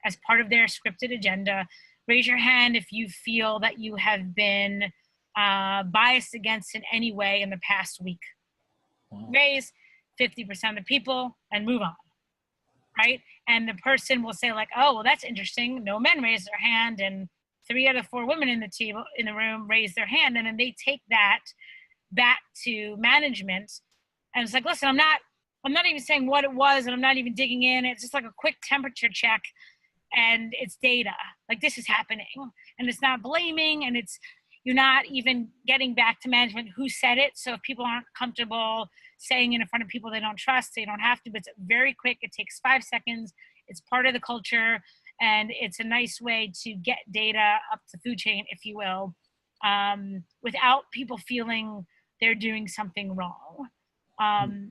as part of their scripted agenda. Raise your hand if you feel that you have been biased against in any way in the past week. Wow. Raise 50% of the people and move on, right? And the person will say like, oh, well, that's interesting. No men raise their hand, and 3 out of 4 women in the room raise their hand, and then they take that back to management, and it's like, listen, I'm not even saying what it was, and I'm not even digging in. It's just like a quick temperature check, and it's data. Like, this is happening, and it's not blaming, and you're not even getting back to management who said it. So if people aren't comfortable saying it in front of people they don't trust, they don't have to, but it's very quick. It takes 5 seconds. It's part of the culture. And it's a nice way to get data up the food chain, if you will, without people feeling they're doing something wrong.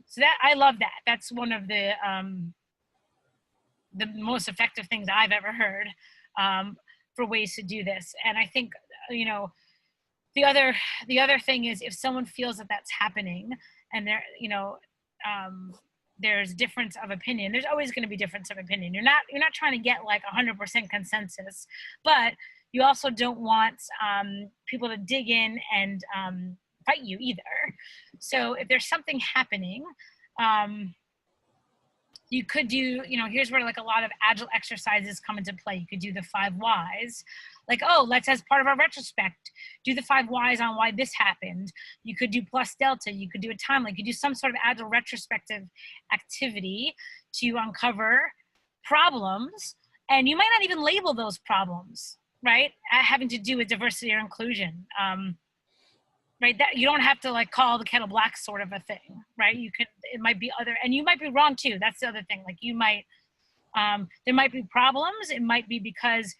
So that, I love that. That's one of the most effective things I've ever heard for ways to do this. And I think, the other thing is, if someone feels that that's happening and they're, there's difference of opinion. There's always going to be difference of opinion. You're not trying to get like 100% consensus, but you also don't want people to dig in and fight you either. So if there's something happening, you could do, here's where like a lot of agile exercises come into play. You could do the 5 whys. Like, oh, let's, as part of our retrospect, do the 5 whys on why this happened. You could do plus delta. You could do a timeline. You could do some sort of agile retrospective activity to uncover problems. And you might not even label those problems, right? Having to do with diversity or inclusion, right? That you don't have to like call the kettle black sort of a thing, right? It might be other, and you might be wrong too. That's the other thing. Like you might, there might be problems. It might be because,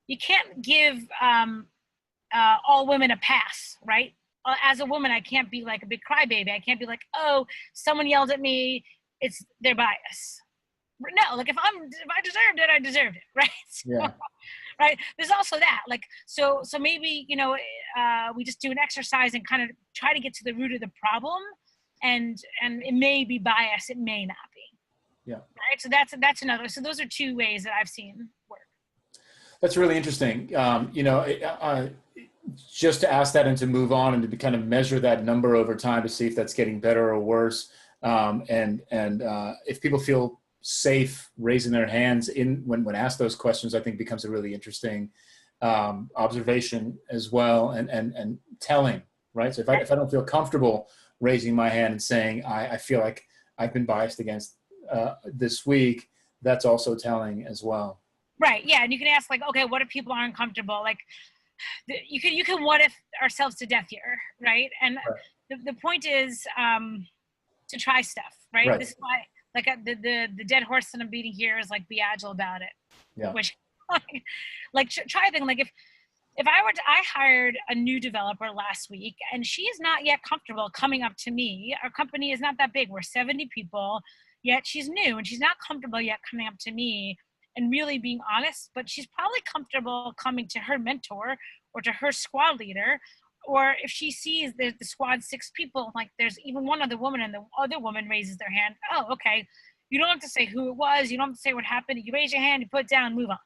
you can't give all women a pass, right? As a woman, I can't be like a big crybaby. I can't be like, oh, someone yelled at me, it's their bias. No, like if I deserved it, I deserved it, right? Yeah. Right. There's also that, like, so maybe, we just do an exercise and kind of try to get to the root of the problem, and it may be bias, it may not be. Yeah. Right. So that's another. So those are 2 ways that I've seen work. That's really interesting. Just to ask that and to move on and to kind of measure that number over time to see if that's getting better or worse. And if people feel safe raising their hands when asked those questions, I think becomes a really interesting observation as well, and telling, right? So if I don't feel comfortable raising my hand and saying, I feel like I've been biased against this week, that's also telling as well. Right. Yeah. And you can ask like, okay, what if people aren't comfortable? Like you can what if ourselves to death here. Right. And the point is to try stuff, right? This is why, like the dead horse that I'm beating here is like, be agile about it. Yeah. Which like try a thing. Like if I hired a new developer last week and she is not yet comfortable coming up to me. Our company is not that big. We're 70 people, yet she's new and she's not comfortable yet coming up to me and really being honest, but she's probably comfortable coming to her mentor or to her squad leader, or if she sees the squad 6 people, like there's even one other woman and the other woman raises their hand. Oh, okay. You don't have to say who it was. You don't have to say what happened. You raise your hand, you put it down, move on,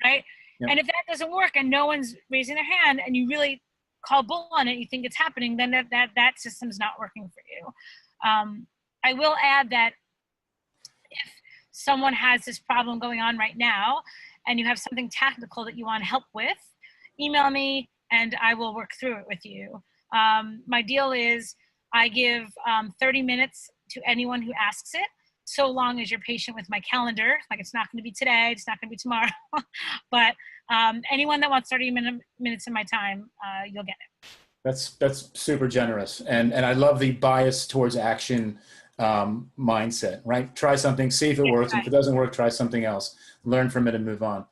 right? Yep. And if that doesn't work and no one's raising their hand and you really call bull on it, you think it's happening, then that system's not working for you. I will add that if someone has this problem going on right now and you have something technical that you want help with, email me and I will work through it with you. My deal is I give 30 minutes to anyone who asks it, so long as you're patient with my calendar. Like, it's not going to be today, it's not going to be tomorrow, but anyone that wants 30 minutes of my time, you'll get it. That's super generous. And I love the bias towards action mindset, right? Try something, see if it works. And if it doesn't work, try something else. Learn from it and move on.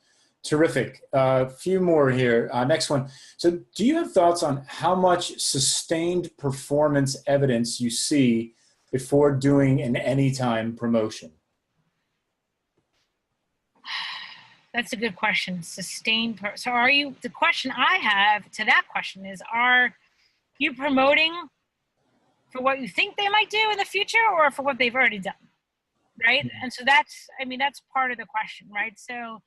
Terrific. A few more here. Next one. So do you have thoughts on how much sustained performance evidence you see before doing an anytime promotion? That's a good question. Sustained. So the question I have to that question is, are you promoting for what you think they might do in the future or for what they've already done? Right. And so that's part of the question, right? So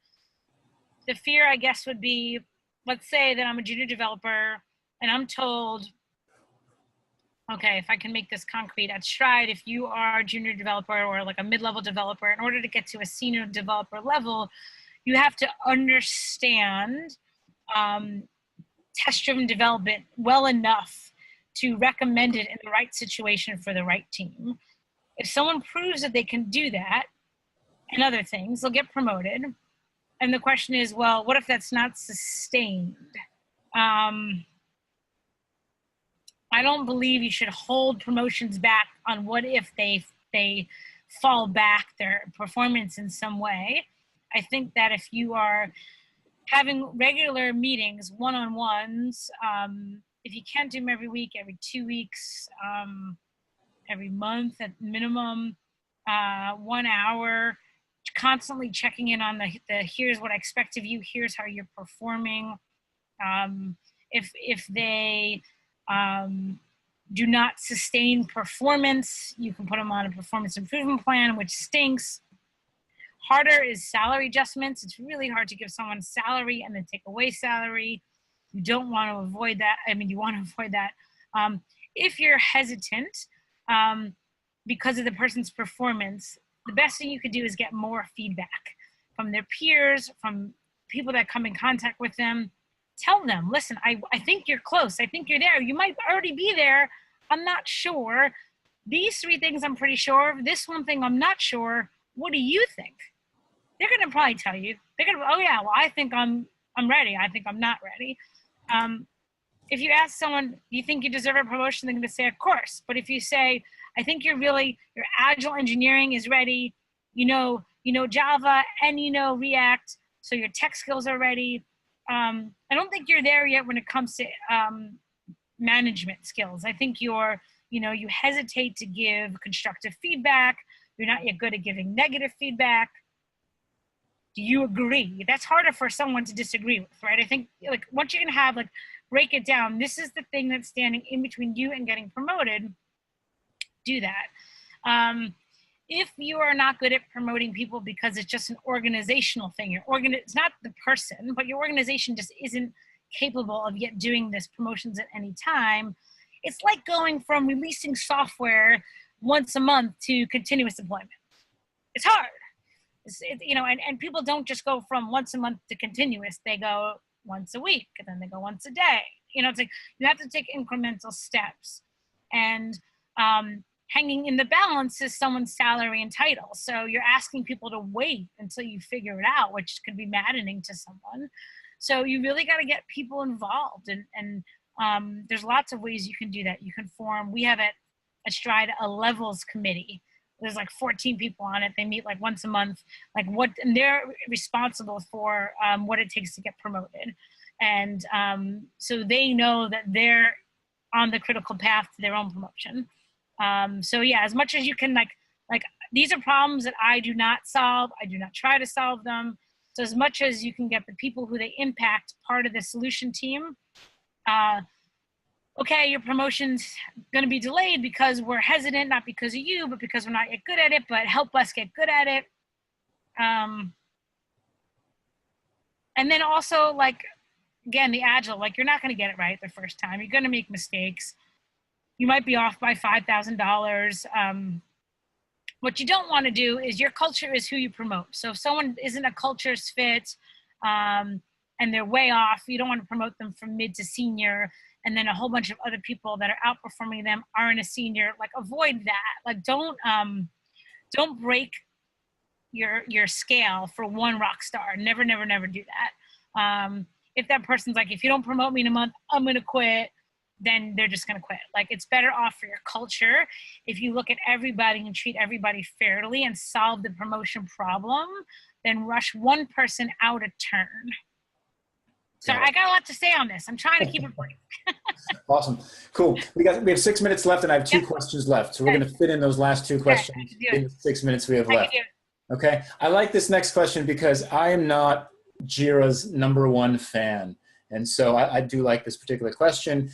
the fear, I guess, would be, let's say that I'm a junior developer and I'm told, okay, if I can make this concrete, at Stride, if you are a junior developer or like a mid-level developer, in order to get to a senior developer level, you have to understand test-driven development well enough to recommend it in the right situation for the right team. If someone proves that they can do that and other things, they'll get promoted. And the question is, well, what if that's not sustained? I don't believe you should hold promotions back on what if they fall back their performance in some way. I think that if you are having regular meetings, one-on-ones, if you can't do them every week, every 2 weeks, every month at minimum, 1 hour, constantly checking in on the here's what I expect of you, here's how you're performing. If they do not sustain performance, you can put them on a performance improvement plan, which stinks. Harder is salary adjustments. It's really hard to give someone salary and then take away salary. You don't want to avoid that. I mean, you want to avoid that. If you're hesitant because of the person's performance, the best thing you could do is get more feedback from their peers, from people that come in contact with them. Tell them, listen, I think you're close. I think you're there. You might already be there. I'm not sure. These 3 things I'm pretty sure of. This one thing I'm not sure. What do you think? They're going to probably tell you. They're going to, oh yeah, well, I think I'm ready. I think I'm not ready. If you ask someone, do you think you deserve a promotion? They're going to say, of course. But if you say, I think your agile engineering is ready, you know Java and you know React, so your tech skills are ready. I don't think you're there yet when it comes to management skills. I think you hesitate to give constructive feedback. You're not yet good at giving negative feedback. Do you agree? That's harder for someone to disagree with, right? I think like once you're gonna have break it down, this is the thing that's standing in between you and getting promoted, do that. If you are not good at promoting people because it's just an organizational thing, it's not the person, but your organization just isn't capable of yet doing this promotions at any time. It's like going from releasing software once a month to continuous deployment. It's hard. And people don't just go from once a month to continuous. They go once a week, and then they go once a day. It's like you have to take incremental steps. And hanging in the balance is someone's salary and title. So you're asking people to wait until you figure it out, which could be maddening to someone. So you really got to get people involved. And there's lots of ways you can do that. You can we have at Stride a levels committee. There's 14 people on it. They meet once a month, and they're responsible for what it takes to get promoted. And so they know that they're on the critical path to their own promotion. So yeah, as much as you can these are problems that I do not solve. I do not try to solve them. So as much as you can get the people who they impact part of the solution team, okay, your promotion's going to be delayed because we're hesitant, not because of you, but because we're not yet good at it, but help us get good at it. And then also, like, again, the agile, like, you're not going to get it right the first time. You're going to make mistakes. You might be off by $5,000. What you don't want to do is, your culture is who you promote. So if someone isn't a culture's fit and they're way off, you don't want to promote them from mid to senior, and then a whole bunch of other people that are outperforming them aren't a senior. Like, avoid that. Like, don't break your scale for one rock star. Never do that. If that person's like, if you don't promote me in a month, I'm going to quit, then they're just going to quit. Like, it's better off for your culture if you look at everybody and treat everybody fairly and solve the promotion problem, than rush one person out a turn. So I got a lot to say on this. I'm trying to keep it brief. Awesome. Cool. We have 6 minutes left, and I have two questions left. So we're going to fit in those last two questions in the 6 minutes we have left. Okay. I like this next question because I am not Jira's #1 fan. And so I do like this particular question.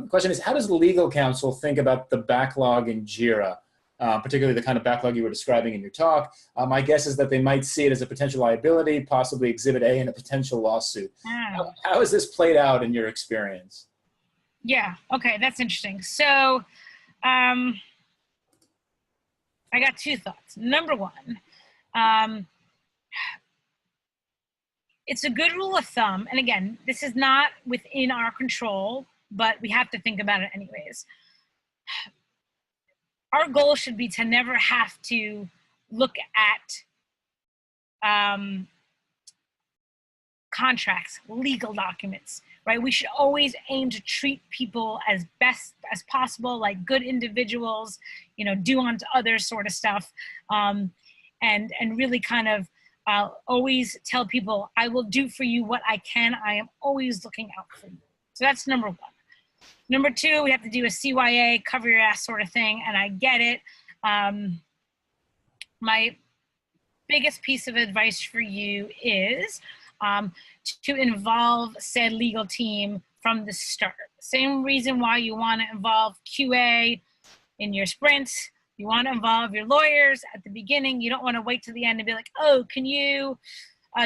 Question is, how does legal counsel think about the backlog in Jira, particularly the kind of backlog you were describing in your talk? My guess is that they might see it as a potential liability, possibly Exhibit A in a potential lawsuit. How has this played out in your experience? Yeah, okay, that's interesting. So I got two thoughts. Number one, it's a good rule of thumb, and again, this is not within our control, but we have to think about it anyways. Our goal should be to never have to look at contracts, legal documents, right? We should always aim to treat people as best as possible, like good individuals, you know, do unto others sort of stuff, and really kind of always tell people, I will do for you what I can. I am always looking out for you. So that's number one. Number two, we have to do a CYA, cover your ass sort of thing, and I get it. My biggest piece of advice for you is to involve said legal team from the start. Same reason why you want to involve QA in your sprints. You want to involve your lawyers at the beginning. You don't want to wait to the end and be like, oh, can you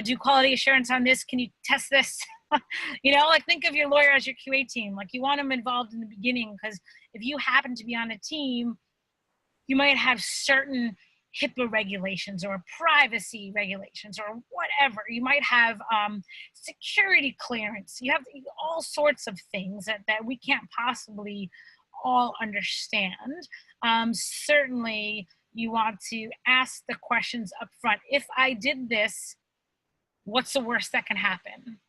do quality assurance on this? Can you test this? You know, like, think of your lawyer as your QA team. Like, you want them involved in the beginning, because if you happen to be on a team, you might have certain HIPAA regulations or privacy regulations or whatever. You might have security clearance. You have all sorts of things that we can't possibly all understand. Certainly, you want to ask the questions up front. If I did this, what's the worst that can happen?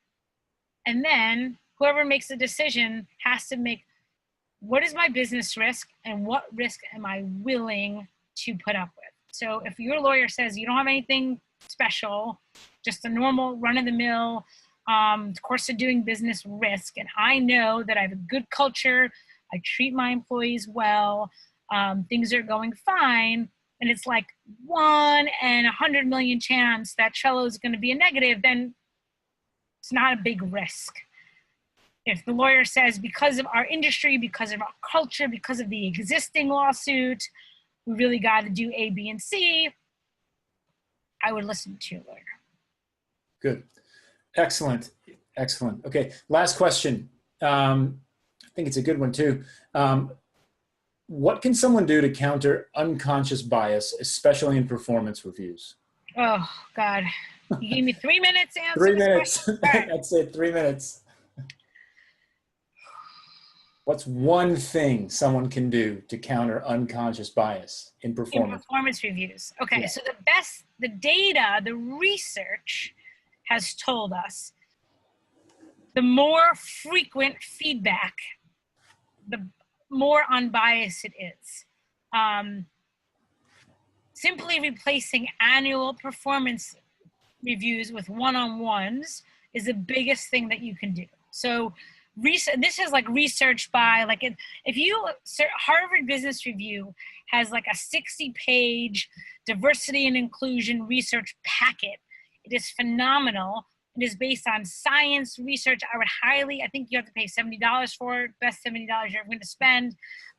And then whoever makes the decision has to make, what is my business risk and what risk am I willing to put up with? So if your lawyer says you don't have anything special, just a normal run-of-the-mill course of doing business risk, and I know that I have a good culture, I treat my employees well, things are going fine, and it's like 1 in 100 million chance that Trello is going to be a negative, then it's not a big risk. If the lawyer says, because of our industry, because of our culture, because of the existing lawsuit, we really got to do A, B, and C, I would listen to your lawyer. Good. Excellent. Excellent. Okay. Last question. I think it's a good one too. What can someone do to counter unconscious bias, especially in performance reviews? Oh, God. You gave me 3 minutes to answer 3 this minutes. question. That's it. 3 minutes. What's one thing someone can do to counter unconscious bias in performance? In performance reviews. Okay, Yeah. so the data, the research has told us the more frequent feedback, the more unbiased it is. Simply replacing annual performance reviews with one-on-ones is the biggest thing that you can do. So this is like research by, like, if you, Harvard Business Review has like a 60-page diversity and inclusion research packet. It is phenomenal. It is based on science, research. I think you have to pay $70 for it, best $70 you're ever going to spend.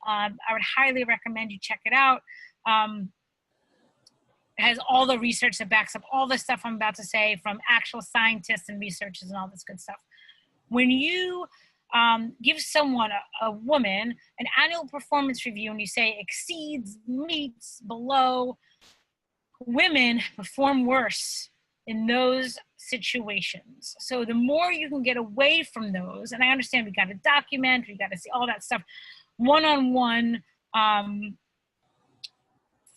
I would highly recommend you check it out. It has all the research that backs up all the stuff I'm about to say from actual scientists and researchers and all this good stuff. When you give someone, a woman, an annual performance review and you say exceeds, meets, below, women perform worse in those situations. So the more you can get away from those, and I understand we got to document, we got to see all that stuff, one-on-one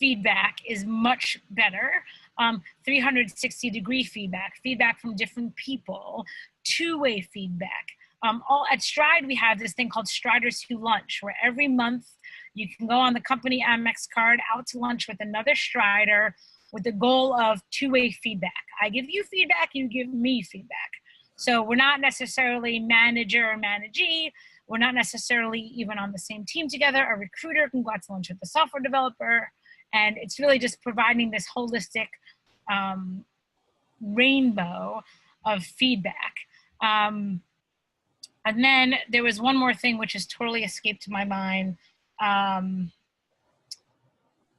feedback is much better. 360-degree feedback from different people, two-way feedback. At Stride, we have this thing called Striders Who Lunch, where every month you can go on the company Amex card out to lunch with another Strider with the goal of two-way feedback. I give you feedback, you give me feedback. So we're not necessarily manager or managee. We're not necessarily even on the same team together. A recruiter can go out to lunch with a software developer. And it's really just providing this holistic rainbow of feedback. And then there was one more thing which has totally escaped my mind.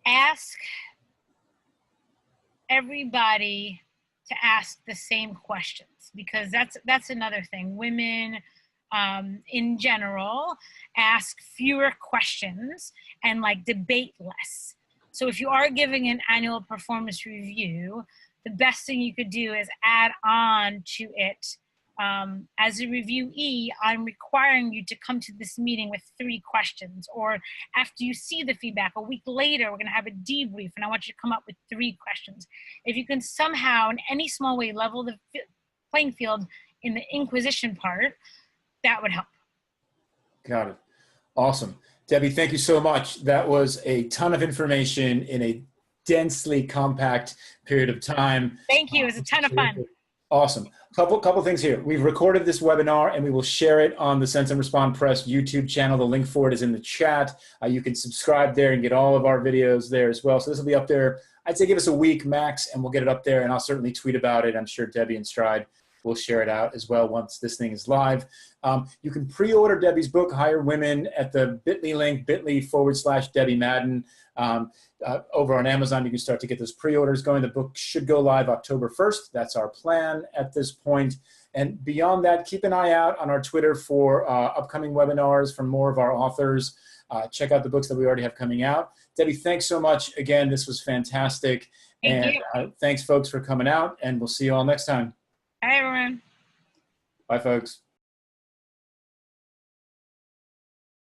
Ask everybody to ask the same questions, because that's another thing. Women in general ask fewer questions and like debate less. So if you are giving an annual performance review, the best thing you could do is add on to it. As a reviewee, I'm requiring you to come to this meeting with 3 questions. Or after you see the feedback, a week later, we're going to have a debrief, and I want you to come up with 3 questions. If you can somehow, in any small way, level the playing field in the inquisition part, that would help. Got it. Awesome. Debbie, thank you so much. That was a ton of information in a densely compact period of time. Thank you. It was a ton of fun. Awesome. Couple things here. We've recorded this webinar and we will share it on the Sense and Respond Press YouTube channel. The link for it is in the chat. You can subscribe there and get all of our videos there as well. So this will be up there. I'd say give us a week max and we'll get it up there, and I'll certainly tweet about it. I'm sure Debbie and Stride will share it out as well once this thing is live. You can pre-order Debbie's book, Hire Women, at the bit.ly link, bit.ly/Debbie Madden. Over on Amazon, you can start to get those pre-orders going. The book should go live October 1st. That's our plan at this point. And beyond that, keep an eye out on our Twitter for upcoming webinars from more of our authors. Check out the books that we already have coming out. Debbie, thanks so much. Again, this was fantastic. Thank you. Thanks, folks, for coming out, and we'll see you all next time. Bye, everyone. Bye, folks.